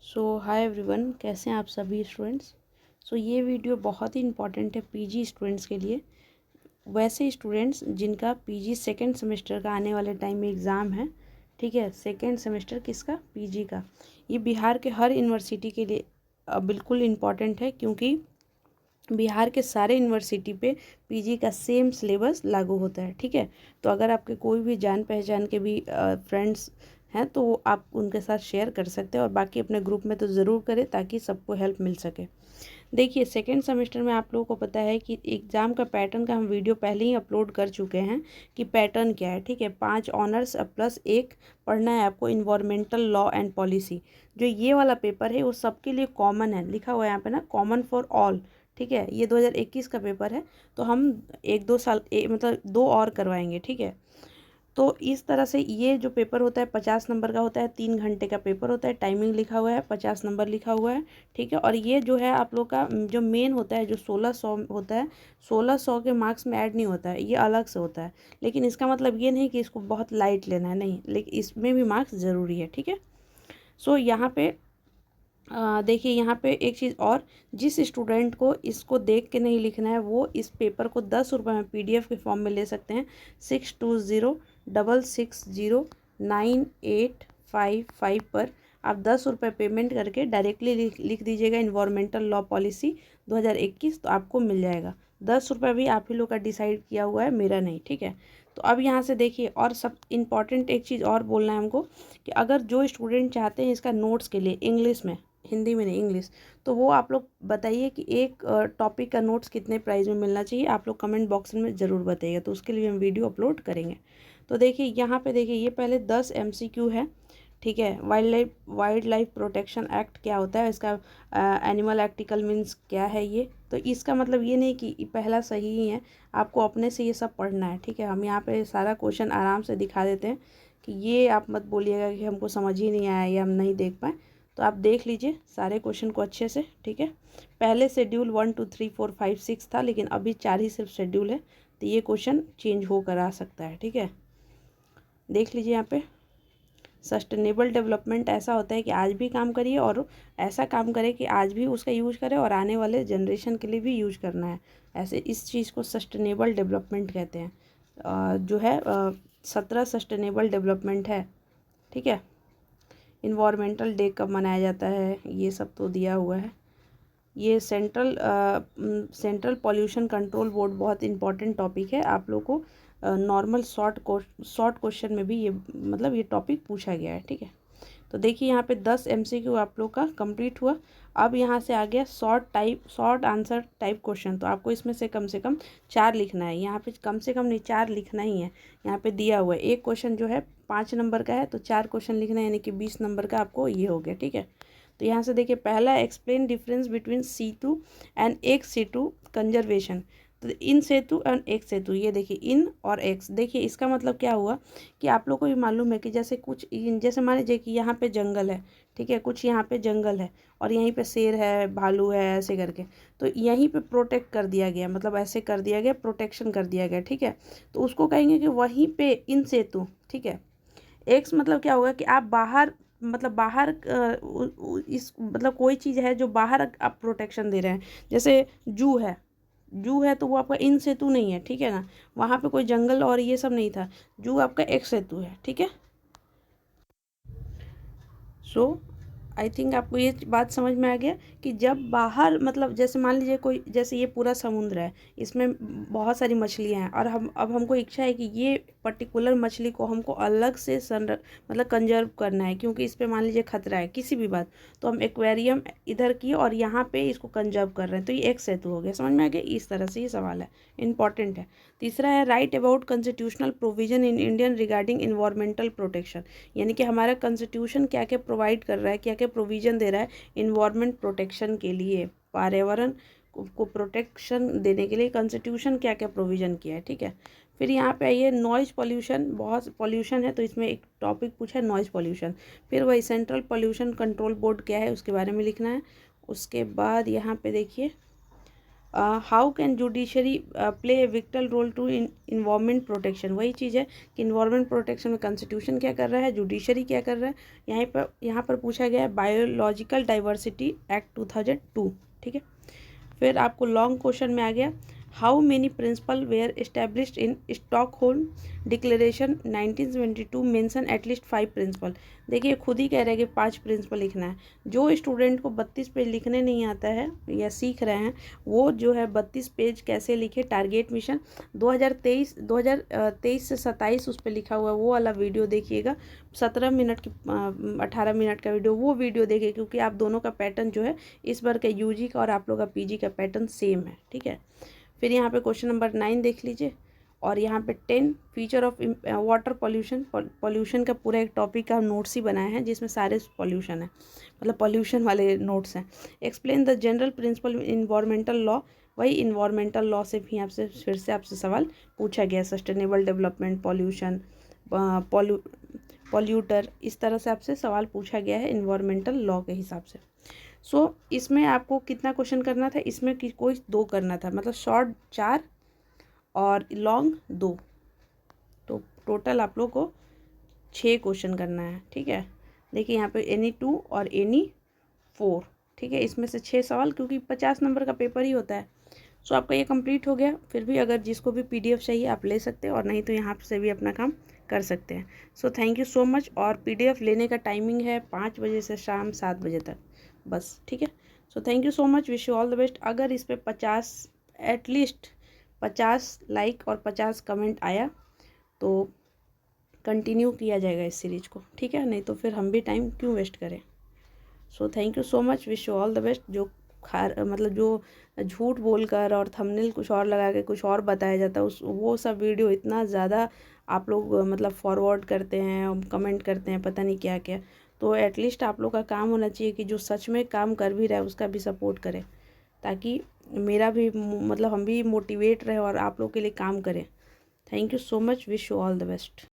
Hi everyone, कैसे हैं आप सभी स्टूडेंट्स। ये वीडियो बहुत ही इम्पॉर्टेंट है पीजी स्टूडेंट्स के लिए। वैसे स्टूडेंट्स जिनका पीजी सेकेंड सेमेस्टर का आने वाले टाइम में एग्ज़ाम है, ठीक है, सेकेंड सेमेस्टर किसका, पीजी का। ये बिहार के हर यूनिवर्सिटी के लिए बिल्कुल इम्पॉर्टेंट है, क्योंकि बिहार के सारे यूनिवर्सिटी पे पीजी का सेम सिलेबस लागू होता है, ठीक है। तो अगर आपके कोई भी जान पहचान के भी फ्रेंड्स हैं तो आप उनके साथ शेयर कर सकते हैं, और बाकी अपने ग्रुप में तो ज़रूर करें ताकि सबको हेल्प मिल सके। देखिए, सेकेंड सेमेस्टर में आप लोगों को पता है कि एग्ज़ाम का पैटर्न का हम वीडियो पहले ही अपलोड कर चुके हैं कि पैटर्न क्या है, ठीक है। 5 ऑनर्स प्लस 1 पढ़ना है आपको इन्वायरमेंटल लॉ एंड पॉलिसी। जो ये वाला पेपर है वो सबके लिए कॉमन है, लिखा हुआ है यहाँ पे ना, कॉमन फॉर ऑल, ठीक है। ये 2021 का पेपर है, तो हम 1-2 साल मतलब 2 और करवाएंगे, ठीक है। तो इस तरह से ये जो पेपर होता है 50 नंबर का होता है, 3 घंटे का पेपर होता है, टाइमिंग लिखा हुआ है, 50 नंबर लिखा हुआ है, ठीक है। और ये जो है आप लोग का जो मेन होता है, जो 1600 होता है, 1600 के मार्क्स में ऐड नहीं होता है, ये अलग से होता है। लेकिन इसका मतलब ये नहीं कि इसको बहुत लाइट लेना है, नहीं, लेकिन इसमें भी मार्क्स ज़रूरी है, ठीक है। यहाँ पे देखिए, यहाँ पे एक चीज़ और, जिस स्टूडेंट को इसको देख के नहीं लिखना है वो इस पेपर को 10 रुपये में पीडीएफ के फॉर्म में ले सकते हैं। 6206609855 पर आप 10 रुपये पेमेंट करके डायरेक्टली लिख दीजिएगा इन्वायरमेंटल लॉ पॉलिसी 2021, तो आपको मिल जाएगा। 10 रुपये भी आप ही लोग का डिसाइड किया हुआ है, मेरा नहीं, ठीक है। तो अब यहाँ से देखिए, और सब इम्पॉर्टेंट एक चीज़ और बोलना है हमको कि अगर जो स्टूडेंट चाहते हैं इसका नोट्स के लिए इंग्लिश में, हिंदी में नहीं, इंग्लिश, तो वो आप लोग बताइए कि एक टॉपिक का नोट्स कितने प्राइस में मिलना चाहिए, आप लोग कमेंट बॉक्स में ज़रूर बताइएगा, तो उसके लिए हम वीडियो अपलोड करेंगे। तो देखिए, यहाँ पे देखिए, ये पहले 10 MCQ है, ठीक है। वाइल्ड लाइफ प्रोटेक्शन एक्ट क्या होता है, इसका एनिमल आर्टिकल मीन्स क्या है ये, तो इसका मतलब ये नहीं कि पहला सही ही है, आपको अपने से ये सब पढ़ना है, ठीक है। हम यहाँ पे सारा क्वेश्चन आराम से दिखा देते हैं कि ये आप मत बोलिएगा कि हमको समझ ही नहीं आया या हम नहीं देख पाए। तो आप देख लीजिए सारे क्वेश्चन को अच्छे से, ठीक है। पहले शेड्यूल 1 2 3 4 5 6 था, लेकिन अभी 4 ही सिर्फ शेड्यूल है, तो ये क्वेश्चन चेंज होकर आ सकता है, ठीक है। देख लीजिए यहाँ पे, सस्टेनेबल डेवलपमेंट ऐसा होता है कि आज भी काम करिए और ऐसा काम करें कि आज भी उसका यूज करें और आने वाले जनरेशन के लिए भी यूज करना है। ऐसे इस चीज़ को सस्टेनेबल डेवलपमेंट कहते हैं। जो है 17 सस्टेनेबल डेवलपमेंट है, ठीक है। इन्वायरमेंटल डे कब मनाया जाता है, ये सब तो दिया हुआ है। ये सेंट्रल पॉल्यूशन कंट्रोल बोर्ड बहुत इंपॉर्टेंट टॉपिक है, आप लोग को नॉर्मल शॉर्ट क्वेश्चन में भी ये मतलब ये टॉपिक पूछा गया है, ठीक है। तो देखिए, यहाँ पे 10 MCQ आप लोग का कंप्लीट हुआ। अब यहाँ से आ गया शॉर्ट आंसर टाइप क्वेश्चन, तो आपको इसमें से कम 4 लिखना है। यहाँ पे कम से कम नहीं, 4 लिखना ही है, यहाँ पे दिया हुआ है। एक क्वेश्चन जो है 5 नंबर का है, तो 4 क्वेश्चन लिखना है, यानी कि 20 नंबर का आपको ये हो गया, ठीक है। तो यहाँ से देखिए, पहला explain difference between C2 and एक C2 कंजर्वेशन। तो इन सेतु एंड एक सेतु, ये देखिए इन और एक्स, देखिए इसका मतलब क्या हुआ कि आप लोग को भी मालूम है कि जैसे जैसे मान लीजिए कि यहाँ पे जंगल है, ठीक है, कुछ यहाँ पे जंगल है और यहीं पे शेर है, भालू है, ऐसे करके, तो यहीं पे प्रोटेक्ट कर दिया गया, मतलब ऐसे कर दिया गया, प्रोटेक्शन कर दिया गया, ठीक है। तो उसको कहेंगे कि वहीं पे इन सेतु, ठीक है। एक्स मतलब क्या होगा कि आप बाहर, मतलब बाहर इस मतलब कोई चीज़ है जो बाहर आप प्रोटेक्शन दे रहे हैं, जैसे जू है तो वो आपका इन सेतु नहीं है, ठीक है ना, वहाँ पे कोई जंगल और ये सब नहीं था, जू आपका एक सेतु है, ठीक है। सो आई थिंक आपको ये बात समझ में आ गया कि जब बाहर, मतलब जैसे मान लीजिए कोई, जैसे ये पूरा समुद्र है, इसमें बहुत सारी मछलियाँ हैं, और अब हमको इच्छा है कि ये पर्टिकुलर मछली को हमको अलग से मतलब कंजर्व करना है, क्योंकि इस पर मान लीजिए खतरा है किसी भी बात, तो हम एक्वेरियम इधर किए और यहाँ पे इसको कंजर्व कर रहे हैं, तो ये एक सेतु हो गया, समझ में आ गया। इस तरह से ये सवाल है, इंपॉर्टेंट है। तीसरा है right about constitutional provision in Indian regarding environmental protection, यानी कि हमारा कॉन्स्टिट्यूशन क्या क्या प्रोवाइड कर रहा है, क्या क्या प्रोविज़न दे रहा है इन्वायरमेंट प्रोटेक्शन के लिए, पर्यावरण को प्रोटेक्शन देने के लिए कॉन्स्टिट्यूशन क्या क्या प्रोविज़न किया है, ठीक है। फिर यहाँ पे आइए, नॉइज़ पॉल्यूशन, बहुत पॉल्यूशन है तो इसमें एक टॉपिक पूछा है नॉइज़ पॉल्यूशन। फिर वही सेंट्रल पॉल्यूशन कंट्रोल बोर्ड क्या है उसके बारे में लिखना है। उसके बाद यहाँ पे देखिए, how can judiciary play a vital role to environment protection. वही चीज़ है कि इन्वायरमेंट प्रोटेक्शन में कॉन्स्टिट्यूशन क्या कर रहा है, जुडिशरी क्या कर रहा है। यहाँ पर पूछा गया है बायोलॉजिकल डाइवर्सिटी एक्ट 2002, ठीक है। फिर आपको लॉन्ग क्वेश्चन में आ गया, how many principle were established in Stockholm declaration 1972 mention at least 5 principle. देखिए खुद ही कह रहे हैं कि 5 प्रिंसिपल लिखना है। जो स्टूडेंट को 32 पेज लिखने नहीं आता है या सीख रहे हैं, वो जो है 32 पेज कैसे लिखे। टारगेट मिशन 2023 से 27 उस पर लिखा हुआ है, वो वाला वीडियो देखिएगा। 17 मिनट की 18 मिनट का वीडियो, वो वीडियो देखिए, क्योंकि आप दोनों का पैटर्न जो है इस बार का यूजी का और आप लोग का पीजी का पैटर्न सेम है, ठीक है। फिर यहाँ पे क्वेश्चन नंबर 9 देख लीजिए, और यहाँ पे 10 feature of water pollution. Pollution का पूरा एक टॉपिक का हम नोट्स ही बनाए हैं, जिसमें सारे पॉल्यूशन है, मतलब पॉल्यूशन वाले नोट्स हैं। Explain the general principle environmental law. वही इन्वायरमेंटल लॉ से भी आपसे फिर से आपसे सवाल पूछा गया। सस्टेनेबल डेवलपमेंट, पॉल्यूशन, पॉल्यूटर, इस तरह से आपसे सवाल पूछा गया है इन्वायरमेंटल लॉ के हिसाब से। सो इसमें आपको कितना क्वेश्चन करना था, इसमें कोई 2 करना था, मतलब शॉर्ट 4 और लॉन्ग 2, तो टोटल आप लोग को 6 क्वेश्चन करना है, ठीक है। देखिए यहाँ पे एनी 2 और एनी 4, ठीक है। इसमें से 6 सवाल, क्योंकि 50 नंबर का पेपर ही होता है। सो आपका ये कंप्लीट हो गया। फिर भी अगर जिसको भी PDF चाहिए आप ले सकते हैं, और नहीं तो यहाँ से भी अपना काम कर सकते हैं। So thank you so much. और PDF लेने का टाइमिंग है 5 बजे से शाम 7 बजे तक, बस, ठीक है। So thank you so much, wish you all the best. अगर इस पर 50 एटलीस्ट 50 लाइक और 50 कमेंट आया तो कंटिन्यू किया जाएगा इस सीरीज को, ठीक है। नहीं तो फिर हम भी टाइम क्यों वेस्ट करें। So thank you so much, wish you all the best. जो मतलब जो झूठ बोलकर और थंबनेल कुछ और लगा के कुछ और बताया जाता है, उस वो सब वीडियो इतना ज़्यादा आप लोग मतलब फॉरवर्ड करते हैं, कमेंट करते हैं, पता नहीं क्या क्या। तो एटलीस्ट आप लोग का काम होना चाहिए कि जो सच में काम कर भी रहा है उसका भी सपोर्ट करें, ताकि मेरा भी मतलब हम भी मोटिवेट रहे और आप लोग के लिए काम करें। Thank you so much, wish you all the best.